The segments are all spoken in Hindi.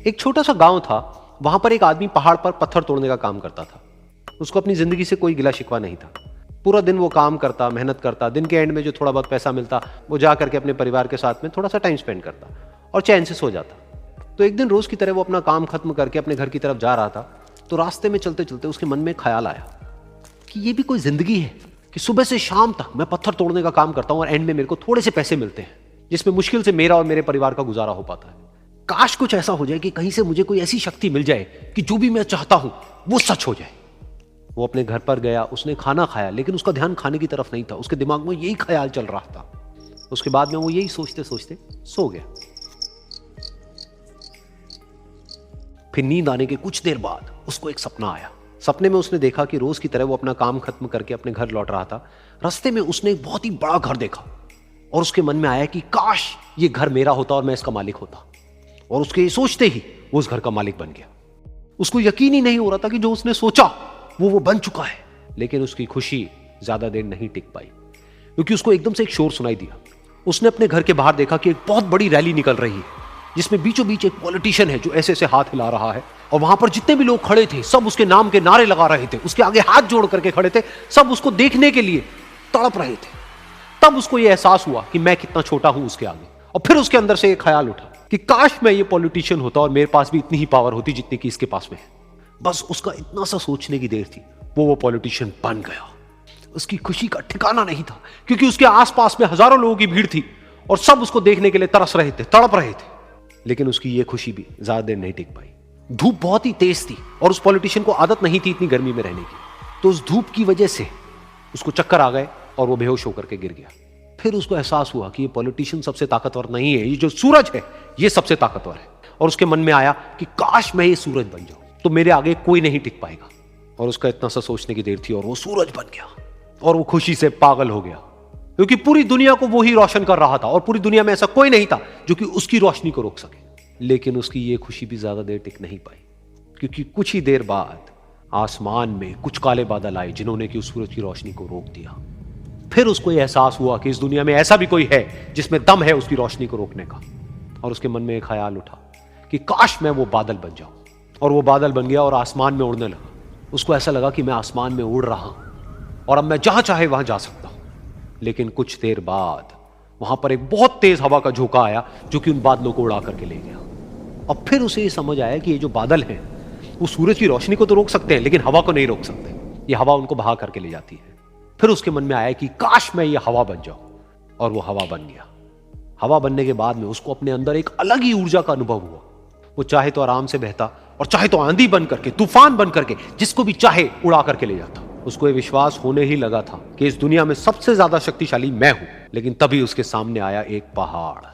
एक छोटा सा गांव था, वहां पर एक आदमी पहाड़ पर पत्थर तोड़ने का काम करता था। उसको अपनी जिंदगी से कोई गिला शिकवा नहीं था। पूरा दिन वो काम करता, मेहनत करता, दिन के एंड में जो थोड़ा बहुत पैसा मिलता वो जा करके अपने परिवार के साथ में थोड़ा सा टाइम स्पेंड करता और चैन से सो जाता। तो एक दिन रोज की तरह वो अपना काम खत्म करके अपने घर की तरफ जा रहा था, तो रास्ते में चलते चलते उसके मन में ख्याल आया कि ये भी कोई जिंदगी है कि सुबह से शाम तक मैं पत्थर तोड़ने का काम करता हूं और एंड में मेरे को थोड़े से पैसे मिलते हैं, जिसमें मुश्किल से मेरा और मेरे परिवार का गुजारा हो पाता है। काश कुछ ऐसा हो जाए कि कहीं से मुझे कोई ऐसी शक्ति मिल जाए कि जो भी मैं चाहता हूं वो सच हो जाए। वो अपने घर पर गया, उसने खाना खाया, लेकिन उसका ध्यान खाने की तरफ नहीं था। उसके दिमाग में यही ख्याल चल रहा था। उसके बाद में वो यही सोचते सोचते सो गया। फिर नींद आने के कुछ देर बाद उसको एक सपना आया। सपने में उसने देखा कि रोज की तरह वो अपना काम खत्म करके अपने घर लौट रहा था। रास्ते में उसने एक बहुत ही बड़ा घर देखा और उसके मन में आया कि काश ये घर मेरा होता और मैं इसका मालिक होता। और उसके सोचते ही वो उस घर का मालिक बन गया। उसको यकीन ही नहीं हो रहा था कि जो उसने सोचा वो बन चुका है। लेकिन उसकी खुशी ज्यादा देर नहीं टिक पाई, क्योंकि उसको एकदम से एक शोर सुनाई दिया। उसने अपने घर के बाहर देखा कि एक बहुत बड़ी रैली निकल रही है, जिसमें बीचों बीच एक पॉलिटिशियन है जो ऐसे ऐसे हाथ हिला रहा है। और वहां पर जितने भी लोग खड़े थे सब उसके नाम के नारे लगा रहे थे, उसके आगे हाथ जोड़ करके खड़े थे, सब उसको देखने के लिए तड़प रहे थे। तब उसको यह एहसास हुआ कि मैं कितना छोटा हूं उसके आगे। और फिर उसके अंदर से एक ख्याल उठा कि काश मैं ये पॉलिटिशियन होता और मेरे पास भी इतनी ही पावर होती जितनी कि इसके पास में है। बस उसका इतना सा सोचने की देर थी, वो पॉलिटिशियन बन गया। उसकी खुशी का ठिकाना नहीं था, क्योंकि उसके आसपास में हजारों लोगों की भीड़ थी और सब उसको देखने के लिए तरस रहे थे, तड़प रहे थे। लेकिन उसकी ये खुशी भी ज्यादा देर नहीं टिक पाई। धूप बहुत ही तेज थी और उस पॉलिटिशियन को आदत नहीं थी इतनी गर्मी में रहने की। तो उस धूप की वजह से उसको चक्कर आ गए और वो बेहोश होकर के गिर गया। फिर उसको एहसास हुआ कि ये पॉलिटिशियन सबसे ताकतवर नहीं है, ये जो सूरज है ये सबसे ताकतवर है। और उसके मन में आया कि काश मैं ये सूरज बन जाऊं तो मेरे आगे कोई नहीं टिक पाएगा। और उसका इतना सा सोचने की देर थी और वो सूरज बन गया। और वो खुशी से पागल हो गया, क्योंकि पूरी दुनिया को वो ही रोशन कर रहा था और पूरी दुनिया में ऐसा कोई नहीं था जो कि उसकी रोशनी को रोक सके। लेकिन उसकी ये खुशी भी ज्यादा देर टिक नहीं पाई, क्योंकि कुछ ही देर बाद आसमान में कुछ काले बादल आए जिन्होंने कि उस सूरज की रोशनी को रोक दिया। फिर उसको यह एहसास हुआ कि इस दुनिया में ऐसा भी कोई है जिसमें दम है उसकी रोशनी को रोकने का। और उसके मन में एक ख्याल उठा कि काश मैं वो बादल बन जाऊं। और वो बादल बन गया और आसमान में उड़ने लगा। उसको ऐसा लगा कि मैं आसमान में उड़ रहा हूं और अब मैं जहां चाहे वहां जा सकता हूं। लेकिन कुछ देर बाद वहां पर एक बहुत तेज हवा का झोंका आया जो कि उन बादलों को उड़ा करके ले गया। और फिर उसे ये समझ आया कि ये जो बादल हैं वो सूरज की रोशनी को तो रोक सकते हैं, लेकिन हवा को नहीं रोक सकते। ये हवा उनको बहा करके ले जाती है। फिर उसके मन में आया कि काश मैं ये हवा बन जाऊं। और वो हवा बन गया। हवा बनने के बाद में उसको अपने अंदर एक अलग ही ऊर्जा का अनुभव हुआ। वो चाहे तो आराम से बहता और चाहे तो आंधी बन करके, तूफान बन करके, जिसको भी चाहे उड़ा करके ले जाता। उसको ये विश्वास होने ही लगा था कि इस दुनिया में सबसे ज्यादा शक्तिशाली मैं हूं। लेकिन तभी उसके सामने आया एक पहाड़।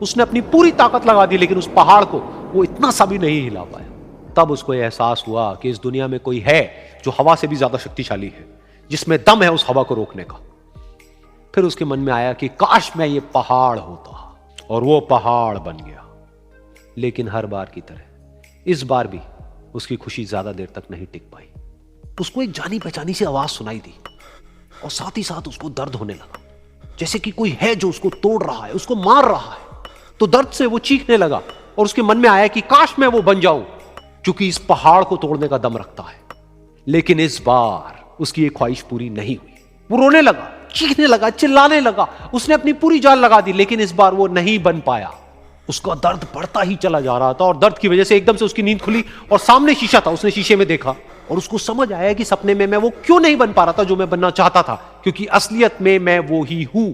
उसने अपनी पूरी ताकत लगा दी, लेकिन उस पहाड़ को वो इतना सा भी नहीं हिला पाया। तब उसको यह एहसास हुआ कि इस दुनिया में कोई है जो हवा से भी ज्यादा शक्तिशाली है, जिसमें दम है उस हवा को रोकने का। फिर उसके मन में आया कि काश मैं ये पहाड़ होता। और वो पहाड़ बन गया। लेकिन हर बार की तरह इस बार भी उसकी खुशी ज्यादा देर तक नहीं टिक पाई। उसको एक जानी पहचानी सी आवाज सुनाई दी और साथ ही साथ उसको दर्द होने लगा, जैसे कि कोई है जो उसको तोड़ रहा है, उसको मार रहा है। तो दर्द से वो चीखने लगा और उसके मन में आया कि काश मैं वो बन जाऊं क्योंकि इस पहाड़ को तोड़ने का दम रखता है। लेकिन इस बार उसकी ये ख्वाहिश पूरी नहीं हुई। वो रोने लगा, चीखने लगा, चिल्लाने लगा। उसने अपनी पूरी जान लगा दी, लेकिन इस बार वो नहीं बन पाया। उसका दर्द बढ़ता ही चला जा रहा था और दर्द की वजह से एकदम से उसकी नींद खुली और सामने शीशा था। उसने शीशे में देखा और उसको समझ आया कि सपने में मैं वो क्यों नहीं बन पा रहा था जो मैं बनना चाहता था, क्योंकि असलियत में मैं वो ही हूं।